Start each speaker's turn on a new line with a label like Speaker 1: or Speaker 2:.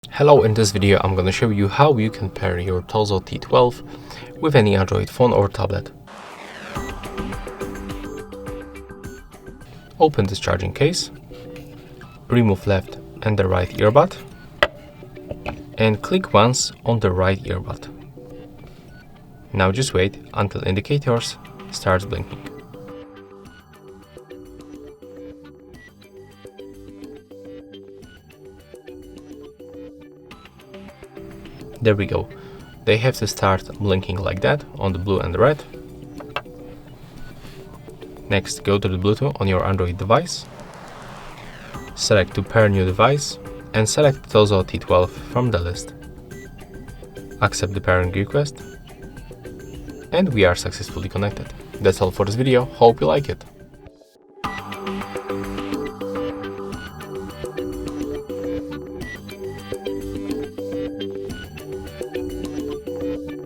Speaker 1: Hello, in this video I'm gonna show you how you can pair your Tozo T12 with any Android phone or tablet. Open this charging case, remove left and the right earbud, and click once on the right earbud. Now just wait until indicators starts blinking. There we go. They have to start blinking like that on the blue and the red. Next, go to the Bluetooth on your Android device. Select to pair new device and select Tozo T12 from the list. Accept the pairing request. And we are successfully connected. That's all for this video. Hope you like it.